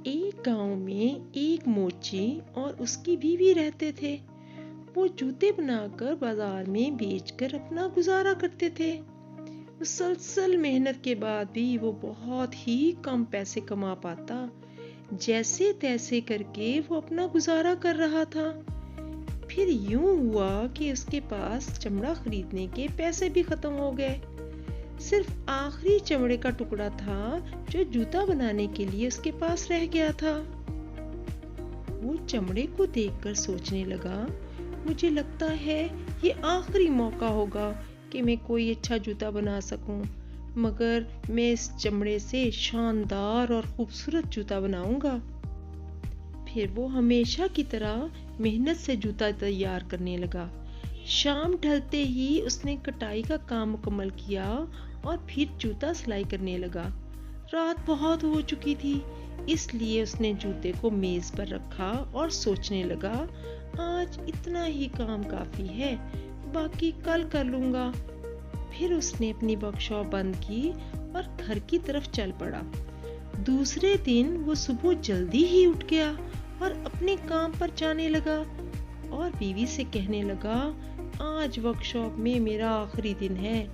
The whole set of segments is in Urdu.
ایک گاؤں میں ایک موچی اور اس کی بیوی رہتے تھے۔ وہ جوتے بنا کر بازار میں بیچ کر اپنا گزارا کرتے تھے۔ مسلسل محنت کے بعد بھی وہ بہت ہی کم پیسے کما پاتا۔ جیسے تیسے کر کے وہ اپنا گزارا کر رہا تھا۔ پھر یوں ہوا کہ اس کے پاس چمڑا خریدنے کے پیسے بھی ختم ہو گئے۔ صرف آخری چمڑے کا ٹکڑا تھا جو جوتا بنانے کے لیے اس کے پاس رہ گیا تھا۔ وہ چمڑے کو دیکھ کر سوچنے لگا، مجھے لگتا ہے یہ آخری موقع ہوگا کہ میں کوئی اچھا جوتا بنا سکوں، مگر میں اس چمڑے سے شاندار اور خوبصورت جوتا بناؤں گا۔ پھر وہ ہمیشہ کی طرح محنت سے جوتا تیار کرنے لگا۔ شام ڈھلتے ہی اس نے کٹائی کا کام مکمل کیا اور پھر جوتا سلائی کرنے لگا۔ رات بہت ہو چکی تھی، اس لیے اس نے جوتے کو میز پر رکھا اور سوچنے لگا، آج اتنا ہی کام کافی ہے، باقی کل کر لوں گا۔ پھر اس نے اپنی ورک شاپ بند کی اور گھر کی طرف چل پڑا۔ دوسرے دن وہ صبح جلدی ہی اٹھ گیا اور اپنے کام پر جانے لگا اور بیوی سے کہنے لگا، آج ورک شاپ میں میرا آخری دن ہے،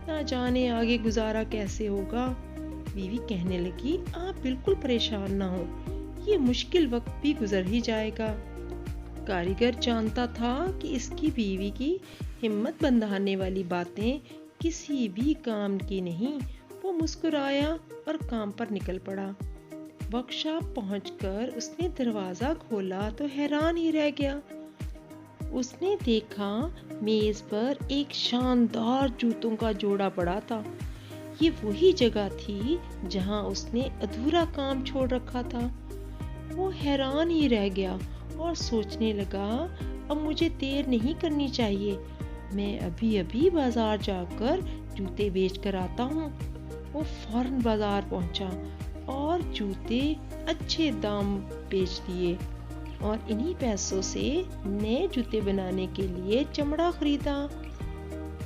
نہ جانے آگے گزارا کیسے ہوگا۔ بیوی کہنے لگی، آپ بالکل پریشان نہ ہو، یہ مشکل وقت بھی گزر ہی جائے گا۔ کاریگر جانتا تھا کہ اس کی بیوی کی ہمت بندھانے والی باتیں کسی بھی کام کی نہیں۔ وہ مسکرایا اور کام پر نکل پڑا۔ ورک شاپ پہنچ کر اس نے دروازہ کھولا تو حیران ہی رہ گیا۔ اس نے دیکھا میز پر ایک شاندار جوتوں کا جوڑا پڑا تھا۔ یہ وہی جگہ تھی جہاں اس نے ادھورا کام چھوڑ رکھا تھا۔ وہ حیران ہی رہ گیا اور سوچنے لگا، اب مجھے دیر نہیں کرنی چاہیے، میں ابھی بازار جا کر جوتے بیچ کر آتا ہوں۔ وہ فوراً بازار پہنچا اور جوتے اچھے دام بیچ دیے اور انہی پیسوں سے نئے جوتے بنانے کے لیے چمڑا خریدا۔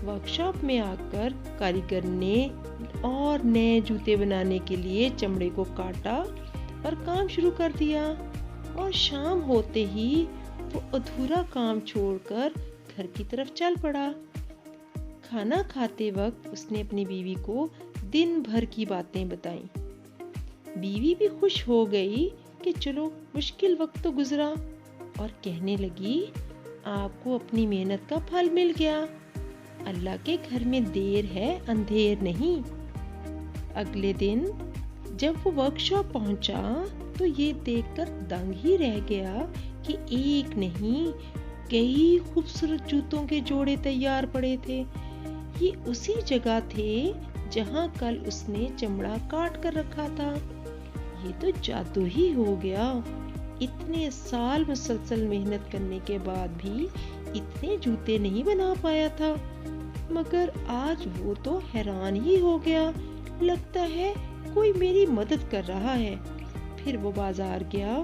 ورک شاپ میں آ کر کاریگر نے اور نئے جوتے بنانے کے لیے چمڑے کو کاٹا اور کام شروع کر دیا، اور شام ہوتے ہی وہ ادھورا کام چھوڑ کر گھر کی طرف چل پڑا۔ کھانا کھاتے وقت اس نے اپنی بیوی کو دن بھر کی باتیں بتائیں۔ بیوی بھی خوش ہو گئی کہ چلو مشکل وقت تو گزرا، اور کہنے لگی، آپ کو اپنی محنت کا پھل مل گیا، اللہ کے گھر میں دیر ہے اندھیر نہیں۔ اگلے دن جب وہ ورک شاپ پہنچا تو یہ دیکھ کر دنگ ہی رہ گیا کہ ایک نہیں کئی خوبصورت جوتوں کے جوڑے تیار پڑے تھے۔ یہ اسی جگہ تھے جہاں کل اس نے چمڑا کاٹ کر رکھا تھا۔ یہ تو جادو ہی ہو گیا، اتنے سال مسلسل محنت کرنے کے بعد بھی اتنے جوتے نہیں بنا پایا تھا، مگر آج وہ تو حیران ہی ہو گیا، لگتا ہے کوئی میری مدد کر رہا ہے۔ پھر وہ بازار گیا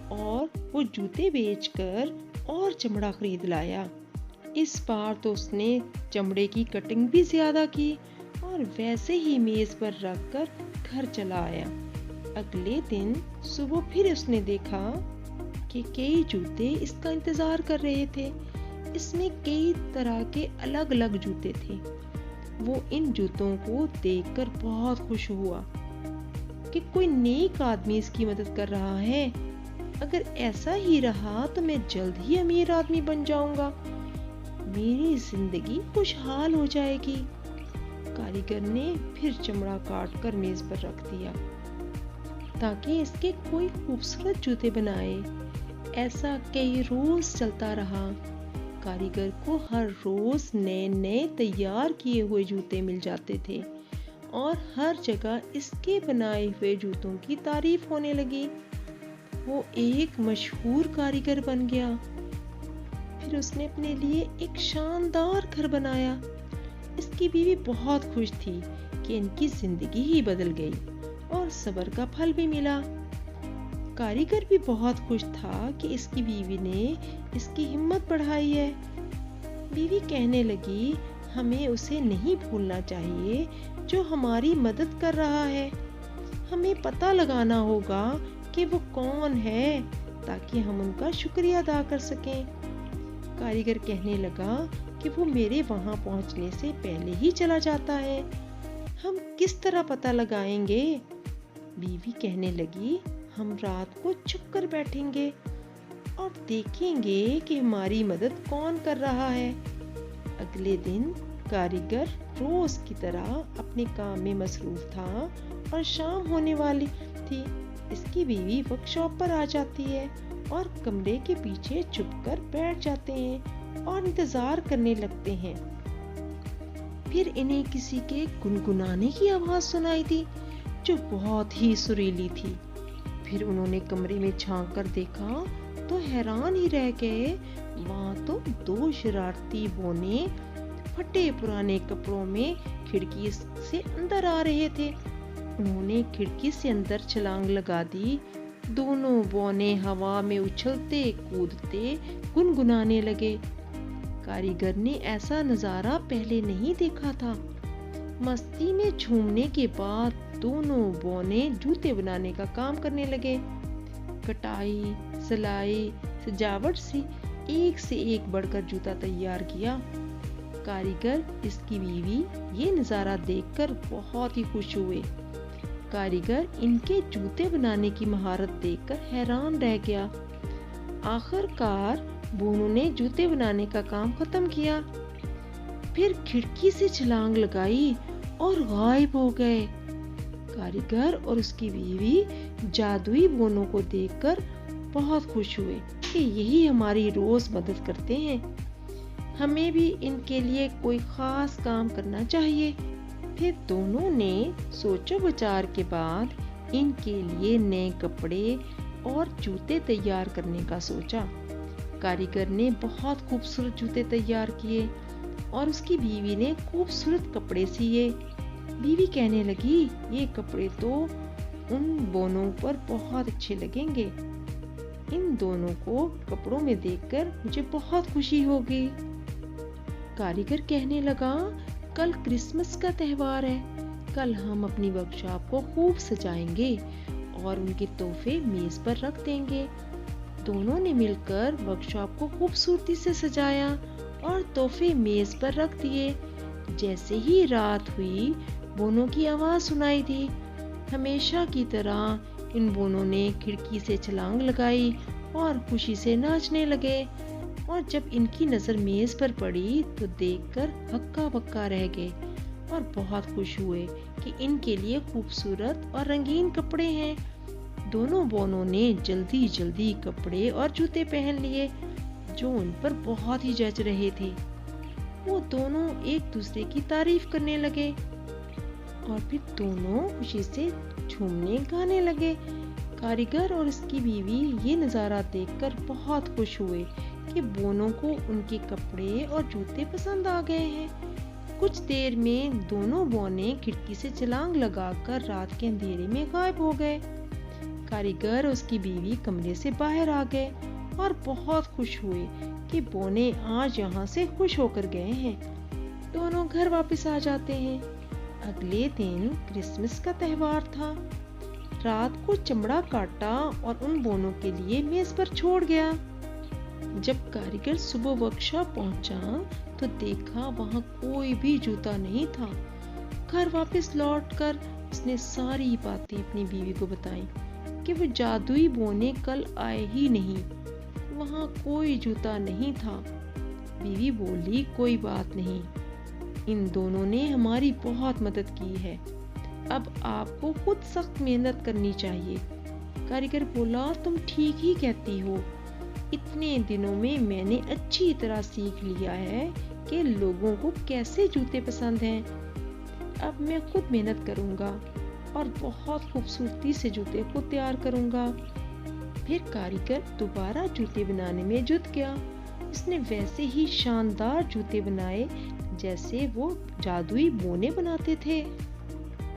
اور وہ جوتے بیچ کر اور چمڑا خرید لایا۔ اس بار تو اس نے چمڑے کی کٹنگ بھی زیادہ کی اور ویسے ہی میز پر رکھ کر گھر چلا آیا۔ اگلے دن صبح پھر اس نے دیکھا کہ کئی جوتے اس کا انتظار کر رہے تھے۔ اس میں کئی طرح کے الگ الگ جوتے تھے۔ وہ ان جوتوں کو دیکھ کر بہت خوش ہوا کہ کوئی نیک آدمی اس کی مدد کر رہا ہے۔ اگر ایسا ہی رہا تو میں جلد ہی امیر آدمی بن جاؤں گا، میری زندگی خوشحال ہو جائے گی۔ کاریگر نے پھر چمڑا کاٹ کر میز پر رکھ دیا تاکہ اس کے کوئی خوبصورت جوتے بنائے۔ ایسا کئی روز چلتا رہا۔ کاریگر کو ہر روز نئے نئے تیار کیے ہوئے جوتے مل جاتے تھے اور ہر جگہ اس کے بنائے ہوئے جوتوں کی تعریف ہونے لگی۔ وہ ایک مشہور کاریگر بن گیا۔ پھر اس نے اپنے لیے ایک شاندار گھر بنایا۔ اس کی بیوی بہت خوش تھی کہ ان کی زندگی ہی بدل گئی اور صبر کا پھل بھی ملا۔ کاریگر بھی بہت خوش تھا کہ اس کی بیوی نے اس کی ہمت بڑھائی ہے۔ بیوی کہنے لگی، ہمیں اسے نہیں بھولنا چاہیے جو ہماری مدد کر رہا ہے۔ ہمیں پتہ لگانا ہوگا کہ وہ کون ہے تاکہ ہم ان کا شکریہ ادا کر سکیں۔ کاریگر کہنے لگا کہ وہ میرے وہاں پہنچنے سے پہلے ہی چلا جاتا ہے، ہم کس طرح پتہ لگائیں گے؟ بیوی کہنے لگی، ہم رات کو چھپ کر بیٹھیں گے اور دیکھیں گے کہ ہماری مدد کون کر رہا ہے۔ اگلے دن کاریگر روز کی طرح اپنے کام میں مصروف تھا اور شام ہونے والی تھی۔ اس کی بیوی ورک شاپ پر آ جاتی ہے اور کمرے کے پیچھے چھپ کر بیٹھ جاتے ہیں اور انتظار کرنے لگتے ہیں۔ پھر انہیں کسی کے گنگنانے کی آواز سنائی دی جو بہت ہی سریلی تھی۔ پھر انہوں نے کمرے میں جھانک کر دیکھا تو حیران ہی رہ گئے، وہاں تو 2 شرارتی بونے پھٹے پرانے کپڑوں میں کھڑکی سے اندر آ رہے تھے۔ انہوں نے کھڑکی سے اندر چھلانگ لگا دی۔ دونوں بونے ہوا میں اچھلتے کودتے گنگنانے لگے۔ کاریگر نے ایسا نظارہ پہلے نہیں دیکھا تھا۔ مستی میں جھومنے کے بعد دونوں بونے جوتے بنانے کا کام کرنے لگے۔ کٹائی، سلائی، سجاوٹ سے ایک سے ایک بڑھ کر جوتا تیار کیا۔ کاریگر، اس کی بیوی یہ نظارہ دیکھ کر بہت ہی خوش ہوئے۔ کاریگر ان کے جوتے بنانے کی مہارت دیکھ کر حیران رہ گیا۔ آخر کار بونوں نے جوتے بنانے کا کام ختم کیا، پھر کھڑکی سے چھلانگ لگائی اور غائب ہو گئے۔ کاریگر اور اس کی بیوی جادوئی بونوں کو دیکھ کر بہت خوش ہوئے کہ یہی ہماری روز مدد کرتے ہیں، ہمیں بھی ان کے لیے کوئی خاص کام کرنا چاہیے۔ پھر دونوں نے سوچ و بچار کے بعد ان کے لیے نئے کپڑے اور جوتے تیار کرنے کا سوچا۔ کاریگر نے بہت خوبصورت جوتے تیار کیے اور اس کی بیوی نے خوبصورت کپڑے سیے۔ بیوی کہنے لگی، یہ کپڑے تو ان بونوں پر بہت اچھے لگیں گے، ان دونوں کو کپڑوں میں دیکھ کر مجھے بہت خوشی ہوگی۔ کاریگر کہنے لگا، کل کرسمس کا تہوار ہے، کل ہم اپنی ورک شاپ کو خوب سجائیں گے اور ان کے تحفے میز پر رکھ دیں گے۔ دونوں نے مل کر ورک شاپ کو خوبصورتی سے سجایا اور تحفے میز پر رکھ دیے۔ جیسے ہی رات ہوئی، بونوں کی آواز سنائی دی۔ ہمیشہ کی طرح ان بونوں نے کھڑکی سے چھلانگ لگائی اور خوشی سے ناچنے لگے، اور جب ان کی نظر میز پر پڑی تو دیکھ کر ہکا بکا رہ گئے اور بہت خوش ہوئے کہ ان کے لیے خوبصورت اور رنگین کپڑے ہیں۔ دونوں بونوں نے جلدی جلدی کپڑے اور جوتے پہن لیے جو ان پر بہت ہی جچ رہے تھے۔ وہ دونوں ایک دوسرے کی تعریف کرنے لگے اور پھر دونوں خوشی سے جھومنے گانے لگے۔ کاریگر اور اس کی بیوی یہ نظارہ دیکھ کر بہت خوش ہوئے کہ بونوں کو ان کے کپڑے اور جوتے پسند آ گئے ہیں۔ کچھ دیر میں دونوں بونے کھڑکی سے چھلانگ لگا کر رات کے اندھیرے میں غائب ہو گئے۔ کاریگر اور اس کی بیوی کمرے سے باہر آ گئے اور بہت خوش ہوئے کہ بونے آج یہاں سے خوش ہو کر گئے ہیں۔ دونوں گھر واپس آ جاتے ہیں۔ اگلے دن کرسمس کا تہوار تھا۔ رات کو چمڑا کاٹا اور ان بونوں کے لیے میز پر چھوڑ گیا۔ جب کاریگر صبح ورک شاپ پہنچا تو دیکھا وہاں کوئی بھی جوتا نہیں تھا۔ گھر واپس لوٹ کر اس نے ساری باتیں اپنی بیوی کو بتائیں کہ وہ جادوئی بونے کل آئے ہی نہیں، وہاں کوئی جوتا نہیں تھا۔ بیوی بولی، کوئی بات نہیں، ان دونوں نے ہماری بہت مدد کی ہے، اب آپ کو خود سخت محنت کرنی چاہیے۔ کاریگر بولا، تم ٹھیک ہی کہتی ہو، اتنے دنوں میں میں نے اچھی طرح سیکھ لیا ہے کہ لوگوں کو کیسے جوتے پسند ہیں۔ اب میں خود محنت کروں گا اور بہت خوبصورتی سے جوتے خود تیار کروں گا۔ پھر کاریگر دوبارہ جوتے بنانے میں جٹ گیا۔ اس نے ویسے ہی شاندار جوتے بنائے جیسے وہ جادوئی بونے بناتے تھے۔